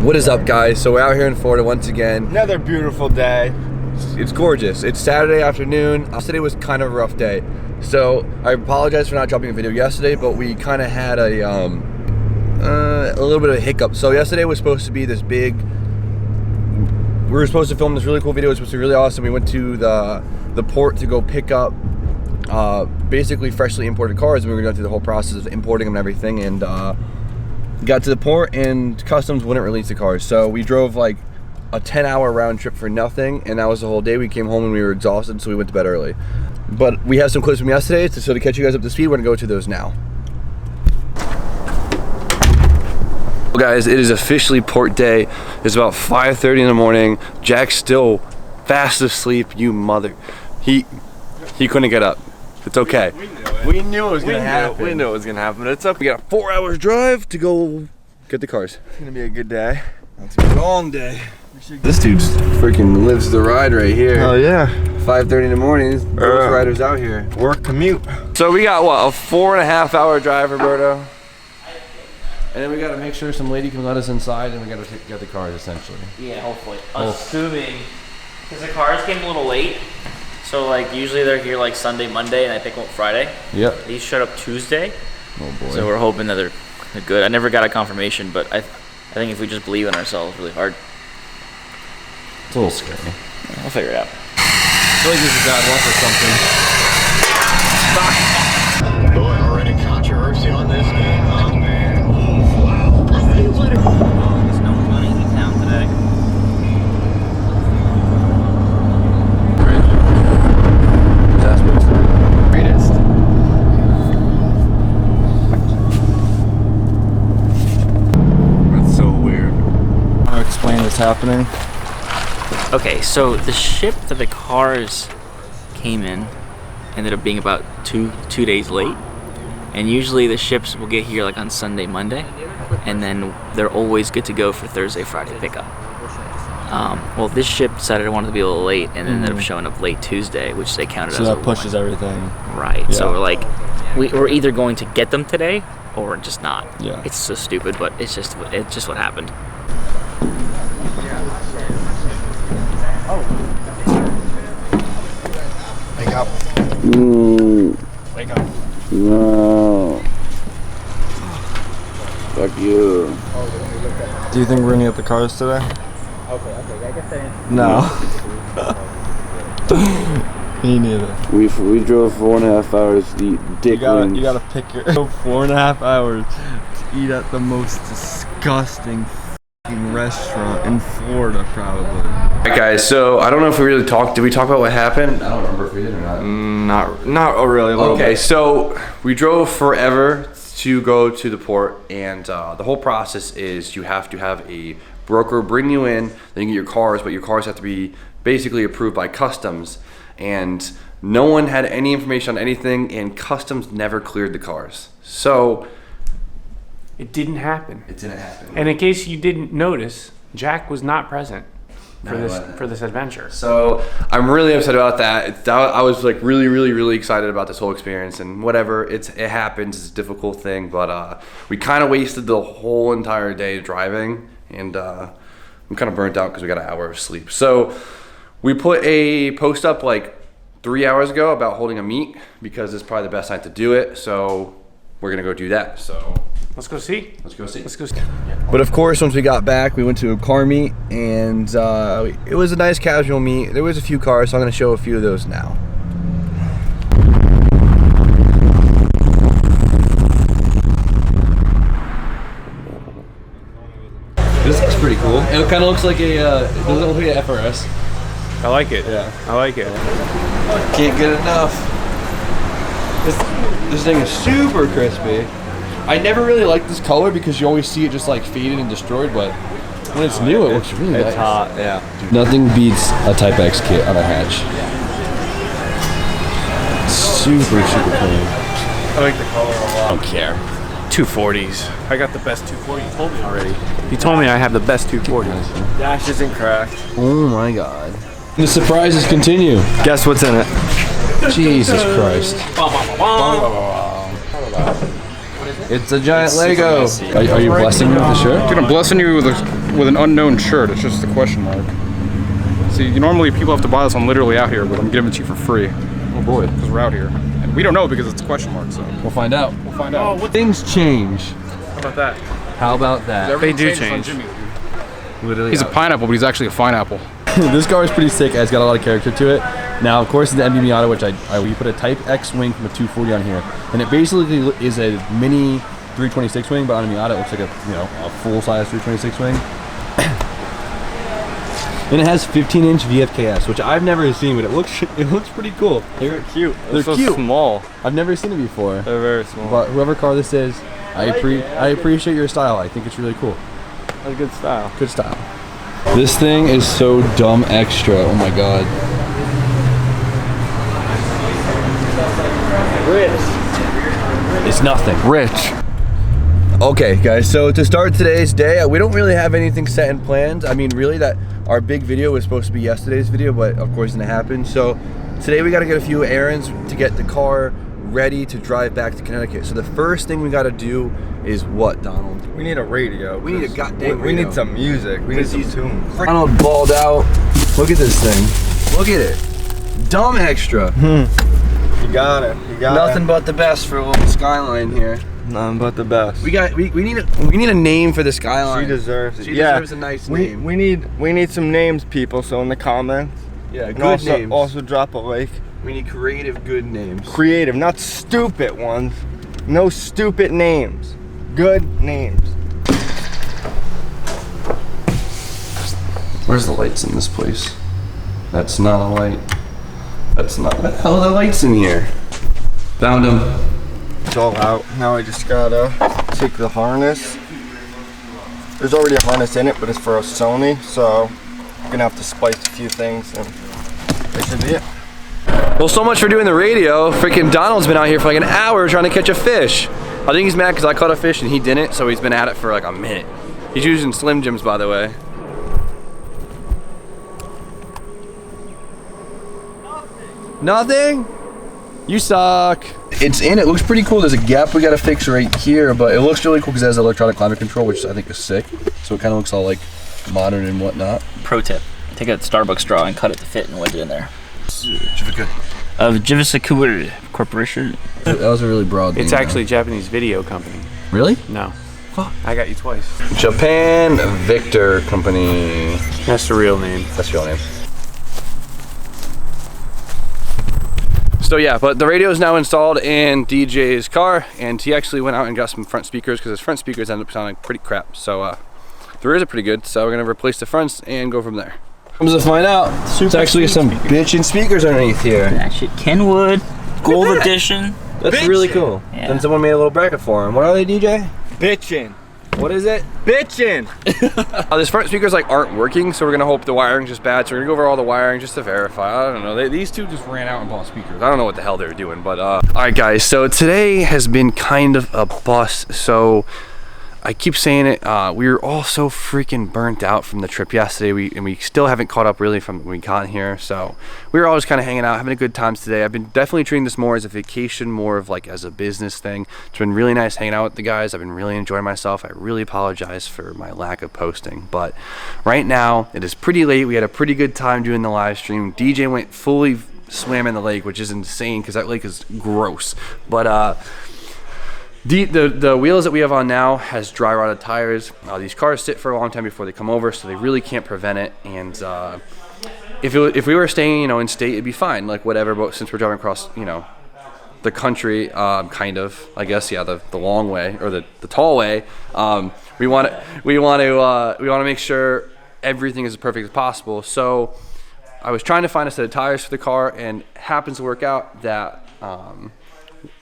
What is up, guys? So we're out here in Florida once again. Another beautiful day. It's gorgeous. It's Saturday afternoon. Yesterday was kind of a rough day. So I apologize for not dropping a video yesterday, but we kind of had a little bit of a hiccup. So yesterday was supposed to be this big, we were supposed to film this really cool video. It was supposed to be really awesome. We went to the port to go pick up basically freshly imported cars, and we were going through the whole process of importing them and everything, and got to the port and customs wouldn't release the cars. So we drove like a 10-hour round trip for nothing, and that was the whole day. We came home and we were exhausted, so we went to bed early. But we have some clips from yesterday, so to catch you guys up to speed, we're gonna go to those now. Well, guys, it is officially port day. It's about 5:30 in the morning. Jack's still fast asleep, you mother. He couldn't get up. It's okay. We knew it was gonna happen. We knew it was gonna happen. It's up. We got a 4-hour drive to go get the cars. It's gonna be a good day. It's gonna be a long day. This dude freaking lives the ride right here. Oh yeah. 5:30 in the morning. Those riders out here. Work commute. So we got what, a 4.5-hour drive, Roberto? And then we gotta make sure some lady can let us inside, and we gotta get the cars essentially. Yeah, hopefully. Assuming, because the cars came a little late. So like usually they're here like Sunday, Monday, and I pick them up Friday. Yep. These showed up Tuesday. Oh boy. So we're hoping that they're good. I never got a confirmation, but I think if we just believe in ourselves really hard, It's a little scary. yeah, we'll figure it out. I feel like this is bad luck or something. Boy, already controversy on this game. Oh man. Ooh, wow. There's no money in town today. Greatest. That's so weird. I'll explain what's happening. Okay, so the ship that the cars came in ended up being about two days late, and usually the ships will get here like on Sunday, Monday, and then they're always good to go for Thursday, Friday pickup. Well, this ship decided it wanted to be a little late, and ended up showing up late Tuesday, which they counted So as that a pushes win. everything. Right. Yeah. So we're like, we're either going to get them today or just not. Yeah. It's so stupid, but it's just what happened. Wake up. Wake up. No. Fuck you. Do you think we're gonna get the cars today? Okay, I guess that No. Me neither. We drove 4.5 hours to eat dick wings. You gotta pick your 4.5 hours to eat at the most disgusting f***ing restaurant in Florida, probably. Alright guys, so I don't know if we really talked. Did we talk about what happened? I don't remember if we did or not. Not really. Okay, so we drove forever to go to the port, and the whole process is you have to have a broker bring you in, then you get your cars, but your cars have to be basically approved by customs, and no one had any information on anything, and customs never cleared the cars. So It didn't happen. it didn't happen. And in case you didn't notice, Jack was not present No, he wasn't. for this adventure. So I'm really upset about that. I was like really excited about this whole experience, and whatever, it happens. It's a difficult thing, but we kind of wasted the whole entire day driving, and I'm kind of burnt out because we got an hour of sleep. So we put a post up like 3 hours ago about holding a meet because it's probably the best night to do it. So we're gonna go do that. So Let's go see. let's go see. Let's go see. But of course, once we got back, we went to a car meet, and it was a nice casual meet. There was a few cars, so I'm going to show a few of those now. This looks pretty cool. It kind of looks like a, it doesn't look like an FRS. I like it. Yeah. I like it. Can't get enough. This thing is super crispy. I never really liked this color because you always see it just like faded and destroyed, but when it's new, it looks really nice. It's hot, yeah. Nothing beats a Type X kit on a hatch. Super clean. I like the color a lot. I don't care. 240s. I got the best 240. You told me already. You told me I have the best 240s. Dash isn't cracked. Oh my god. The surprises continue. Guess what's in it? Jesus Christ. What is it? It's a giant Lego. Are you blessing me with the shirt? Dude, I'm blessing you with an unknown shirt. It's just a question mark. See, normally people have to buy this one literally out here, but I'm giving it to you for free. Oh boy. Because we're out here. And we don't know because it's a question mark, so. We'll find out. We'll find out. Things change. How about that? How about that? They do change. Literally. He's a pineapple, but he's actually a pineapple. This car is pretty sick. It's got a lot of character to it. Now, of course, in the MB Miata, which we put a Type X wing from a 240 on here, and it basically is a mini 326 wing, but on a Miata, it looks like a full-size 326 wing. And it has 15-inch VFKS, which I've never seen, but it looks pretty cool. They're cute. They're so cute. small. I've never seen it before. They're very small. But whoever car this is, I appreciate your style. I think it's really cool. That's good style. Good style. This thing is so dumb extra. Oh my god. Rich. It's nothing. Rich. Okay, guys, so to start today's day, we don't really have anything set in plans. I mean, really, that our big video was supposed to be yesterday's video, but of course it didn't happen. So today we got to get a few errands to get the car ready to drive back to Connecticut. So the first thing we got to do is what, Donald? We need a radio. We need a goddamn radio. We need some music. We need some tunes. Donald balled out. Look at this thing. Look at it. Dumb extra. You got it. You got Nothing but the best for a little Skyline here. Nothing but the best. We need a name for the Skyline. She deserves it. She deserves a nice name. We need some names, people. So in the comments. Yeah, good names. Also drop a like. We need creative, good names. Creative, not stupid ones. No stupid names. Good names. Where's the lights in this place? That's not a light. That's not. What the hell are the lights in here? Found them. It's all out. Now I just gotta take the harness. There's already a harness in it, but it's for a Sony, so I'm gonna have to splice a few things and that should be it. Well, so much for doing the radio. Freaking Donald's been out here for like an hour trying to catch a fish. I think he's mad because I caught a fish and he didn't, so he's been at it for like a minute. He's using Slim Jims, by the way. Nothing? You suck. It's in. It looks pretty cool. There's a gap we gotta fix right here, but it looks really cool because it has electronic climate control, which I think is sick. So it kind of looks all like modern and whatnot. Pro tip: take a Starbucks straw and cut it to fit and wedge it in there. Of Jivisakura Corporation. That was a really broad name. It's actually a Japanese video company. Really? No. Fuck. I got you twice. Japan Victor Company. That's the real name. That's your name. So yeah, but the radio is now installed in DJ's car, and he actually went out and got some front speakers because his front speakers ended up sounding pretty crap. So the rears are pretty good, so we're gonna replace the fronts and go from there. Comes to find out, there's actually some bitchin' speakers underneath here. That shit, Kenwood, Gold Edition. That's really cool. Yeah. And someone made a little bracket for him. What are they, DJ? Bitchin'. What is it? Bitchin'. These front speakers like aren't working, so we're gonna hope the wiring's just bad. So we're gonna go over all the wiring just to verify. I don't know. These two just ran out and bought speakers. I don't know what the hell they were doing, but all right, guys. So today has been kind of a bust. So I keep saying it. We were all so freaking burnt out from the trip yesterday. We still haven't caught up really from when we got here. So we were all just kind of hanging out, having a good time today. I've been definitely treating this more as a vacation, more of like as a business thing. It's been really nice hanging out with the guys. I've been really enjoying myself. I really apologize for my lack of posting, but right now it is pretty late. We had a pretty good time doing the live stream. DJ went fully swam in the lake, which is insane because that lake is gross. But the wheels that we have on now has dry rotted tires. These cars sit for a long time before they come over, so they really can't prevent it. And if we were staying, in state, it'd be fine, like whatever. But since we're driving across, the country, kind of, I guess, yeah, the long way or the tall way, we want to make sure everything is as perfect as possible. So I was trying to find a set of tires for the car, and happens to work out that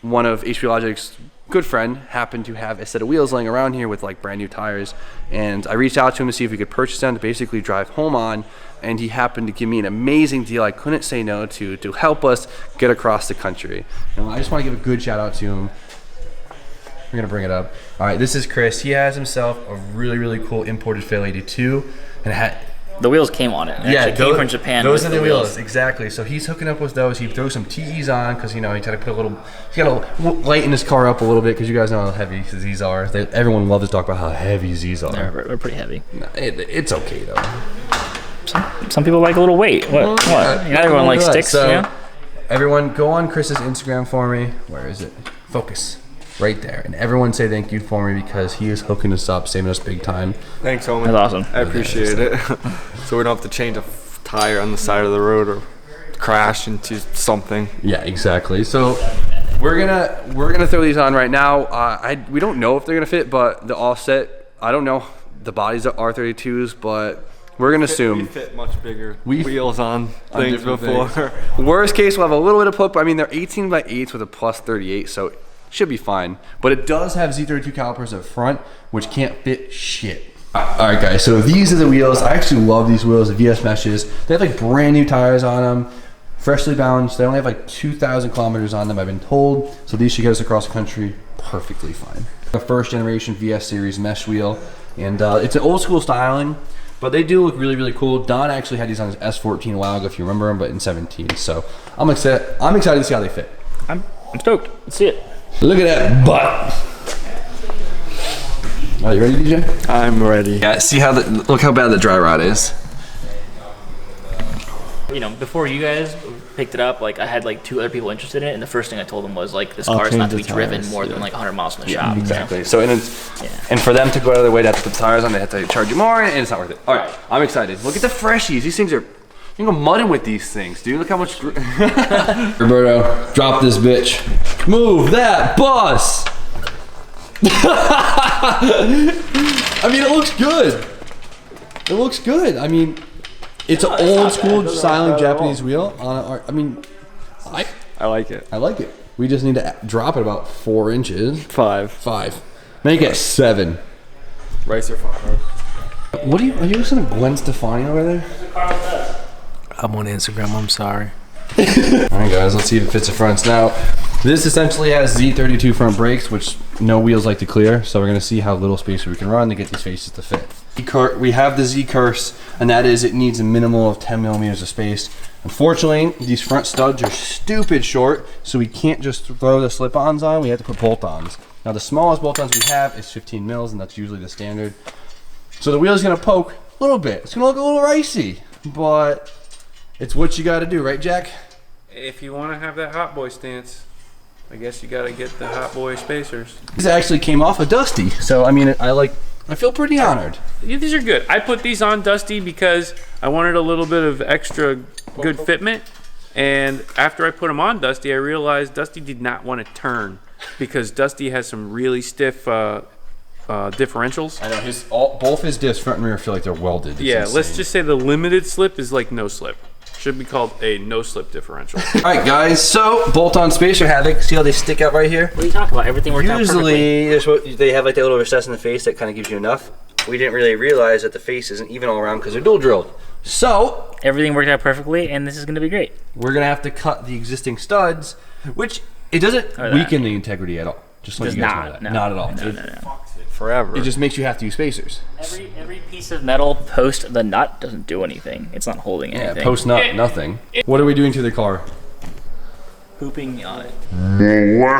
one of HP Logic's good friend happened to have a set of wheels laying around here with like brand new tires, and I reached out to him to see if we could purchase them to basically drive home on, and he happened to give me an amazing deal I couldn't say no to help us get across the country. And I just want to give a good shout out to him. We're gonna bring it up. All right, this is Chris. He has himself a really cool imported Fail 82, and The wheels came on it. It actually came from Japan. Those are the wheels, exactly. So he's hooking up with those. He throws some TEs on because, you know, he tried to put a little, he's got to lighten his car up a little bit because you guys know how heavy Z's are. Everyone loves to talk about how heavy Z's are. They're pretty heavy. It's okay though. Some people like a little weight. What? Not everyone likes sticks. So, yeah? everyone go on Chris's Instagram for me. Where is it? Focus. Right there. And everyone say thank you for me because he is hooking us up, saving us big time. Thanks, homie. That's awesome. I appreciate it. So we don't have to change a tire on the side of the road or crash into something. Yeah, exactly. So we're gonna throw these on right now. We don't know if they're gonna fit, but the offset, I don't know. The bodies are R32s, but we're gonna assume. We fit much bigger wheels on things before. Things. Worst case, we'll have a little bit of put. I mean, they're 18 by 8s with a plus 38, so should be fine. But it does have Z32 calipers up front, which can't fit shit. All right, guys. So these are the wheels. I actually love these wheels. The VS meshes. They have like brand new tires on them, freshly bound. They only have like 2,000 kilometers on them, I've been told. So these should get us across the country perfectly fine. The first generation VS series mesh wheel, and it's an old school styling. But they do look really, really cool. Don actually had these on his S14 a while ago, if you remember them, but in 17. So I'm excited to see how they fit. I'm stoked. Let's see it. Look at that butt. Are you ready, DJ? I'm ready. Yeah, see how look how bad the dry rot is. You know, before you guys picked it up, like I had like 2 other people interested in it, and the first thing I told them was like, this car is not to be driven more than like 100 miles from the shop. Exactly. So and for them to go out of their way to have to put tires on, they have to charge you more, and it's not worth it. All right, I'm excited. Look at the freshies. These things are, you can go mudding with these things, dude. Look how much. Roberto, drop this bitch. Move that bus. I mean, it looks good. It looks good. I mean, it's an old school styling Japanese wheel on I mean, I like it. I like it. We just need to drop it about 4 inches. 5. Make it 7. Racer 5. What are you listening to Gwen Stefani over there? I'm on Instagram. I'm sorry. All right, guys. Let's see if it fits the fronts. Now, this essentially has Z32 front brakes, which no wheels like to clear. So we're gonna see how little space we can run to get these faces to fit. We have the Z curse, and that is it needs a minimal of 10 millimeters of space. Unfortunately, these front studs are stupid short, so we can't just throw the slip-ons on. We have to put bolt-ons. Now, the smallest bolt-ons we have is 15 mils, and that's usually the standard. So the wheel is gonna poke a little bit. It's gonna look a little ricey, but it's what you gotta do, right, Jack? If you want to have that hot boy stance, I guess you got to get the hot boy spacers. These actually came off of Dusty, so I mean, I feel pretty honored. Yeah, these are good. I put these on Dusty because I wanted a little bit of extra good fitment, and after I put them on Dusty, I realized Dusty did not want to turn because Dusty has some really stiff differentials. I know both his diffs front and rear feel like they're welded. It's yeah, insane. let's just say the limited slip is like no slip. Should be called a no slip differential. All right, guys. So bolt-on spacer havoc. See how they stick out right here? What are you talking about? Everything worked out perfectly. Usually, they have like that little recess in the face that kind of gives you enough. We didn't really realize that the face isn't even all around because they're dual drilled. So Everything worked out perfectly, and this is going to be great. we're gonna have to cut the existing studs, which it doesn't weaken the integrity at all. Just let you guys know that. No. Not at all. No. Forever. It just makes you have to use spacers. Every piece of metal post the nut doesn't do anything. It's not holding anything. Yeah, post nut, nothing. What are we doing to the car? Pooping on it. All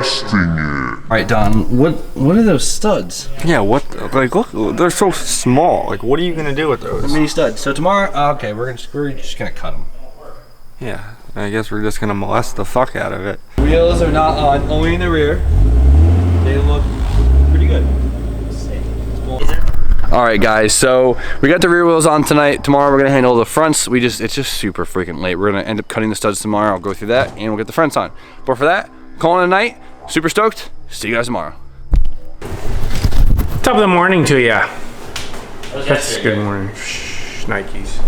right, Don. What are those studs? Yeah, what? Like, look, they're so small. Like, what are you gonna do with those? Mini studs. So tomorrow, okay, we're just gonna cut them. Yeah, I guess we're just gonna molest the fuck out of it. Wheels are not on, only in the rear. They look pretty good. All right, guys. So we got the rear wheels on tonight. Tomorrow we're gonna handle the fronts. It's just super freaking late. We're gonna end up cutting the studs tomorrow. I'll go through that and we'll get the fronts on. But for that, calling it a night. Super stoked. See you guys tomorrow. Top of the morning to ya. That's good morning. Nikes.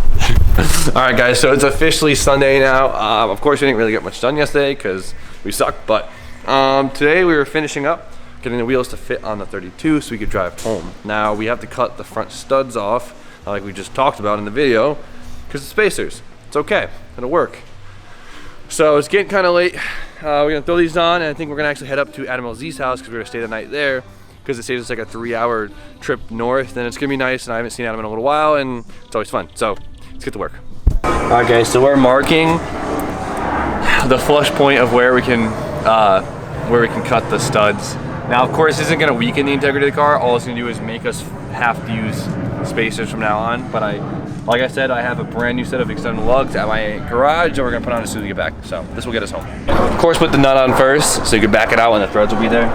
All right, guys. So it's officially Sunday now. Of course, we didn't really get much done yesterday because we sucked. But today we were finishing up, getting the wheels to fit on the 32 so we could drive home. Now we have to cut the front studs off, like we just talked about in the video, because the spacers. It's okay. It'll work. So it's getting kind of late. We're gonna throw these on, and I think we're gonna actually head up to Admiral Z's house because we're gonna stay the night there. Because it saves us like a 3-hour trip north, and it's gonna be nice. And I haven't seen Adam in a little while, and it's always fun. So let's get to work. All right, guys, so we're marking the flush point of where we can cut the studs. Now, of course, this isn't gonna weaken the integrity of the car. All it's gonna do is make us have to use spacers from now on. But like I said, I have a brand new set of extended lugs at my garage that we're gonna put on as soon as we get back. So this will get us home. Of course, put the nut on first so you can back it out when the threads will be there.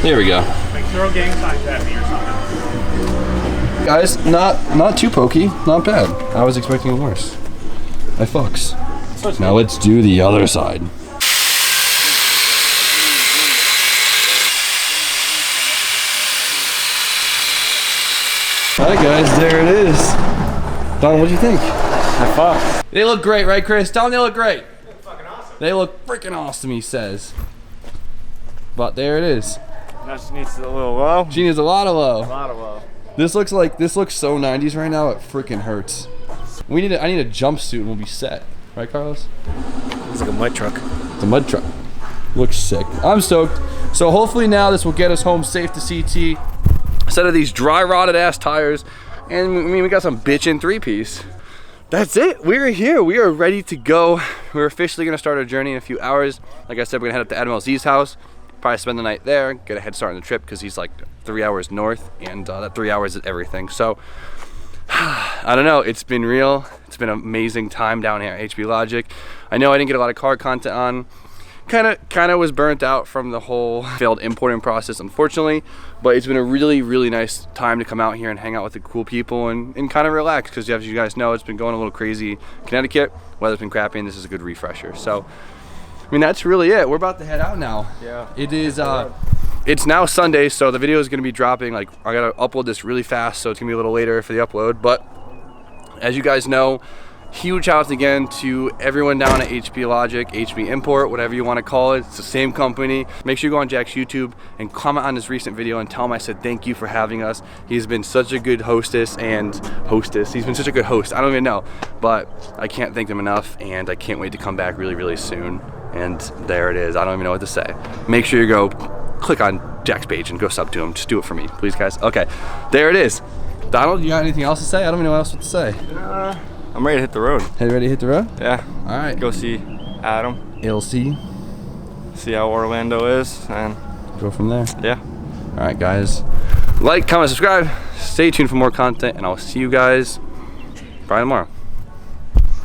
There we go. Like throw gang signs at me or something. Guys, not too pokey, not bad. I was expecting worse. I fucks. Now let's do the other side. Alright guys, there it is. Don, what'd you think? I fucked. They look great, right Chris? Tell them they look great. They look fucking awesome. They look freaking awesome, he says. But there it is. Now she needs a little low. She needs a lot of low. A lot of low. This looks so 90s right now, it freaking hurts. I need a jumpsuit and we'll be set. Right, Carlos? It's like a mud truck. It's a mud truck. Looks sick. I'm stoked. So hopefully now this will get us home safe to CT. Instead of these dry rotted ass tires. And I mean, we got some bitchin' 3-piece. That's it. We're here. We are ready to go. We're officially gonna start our journey in a few hours. Like I said, we're gonna head up to Admiral Z's house. Probably spend the night there, get a head start on the trip because he's like 3 hours north, and that 3 hours is everything. So I don't know, it's been real. It's been an amazing time down here at HB Logic. I know I didn't get a lot of car content on. Kind of was burnt out from the whole failed importing process, unfortunately, but it's been a really nice time to come out here and hang out with the cool people and kind of relax because, as you guys know, it's been going a little crazy in Connecticut. Weather's been crappy and this is a good refresher. So I mean, that's really it. We're about to head out now. Yeah. It is, it's now Sunday, so the video is gonna be dropping, like, I gotta upload this really fast, so it's gonna be a little later for the upload, but as you guys know, huge shout out again to everyone down at HB Logic, HB Import, whatever you wanna call it. It's the same company. Make sure you go on Jack's YouTube and comment on this recent video and tell him I said thank you for having us. He's been such a good He's been such a good host. I don't even know, but I can't thank him enough, and I can't wait to come back really soon. And there it is. I don't even know what to say. Make sure you go click on Jack's page and go sub to him. Just do it for me, please, guys. Okay, there it is. Donald, you got anything else to say? I don't even know what else to say. I'm ready to hit the road. Hey, ready to hit the road? Yeah. All right. Go see Adam. LC. See how Orlando is, and go from there. Yeah. All right, guys. Like, comment, subscribe. Stay tuned for more content, and I'll see you guys probably tomorrow.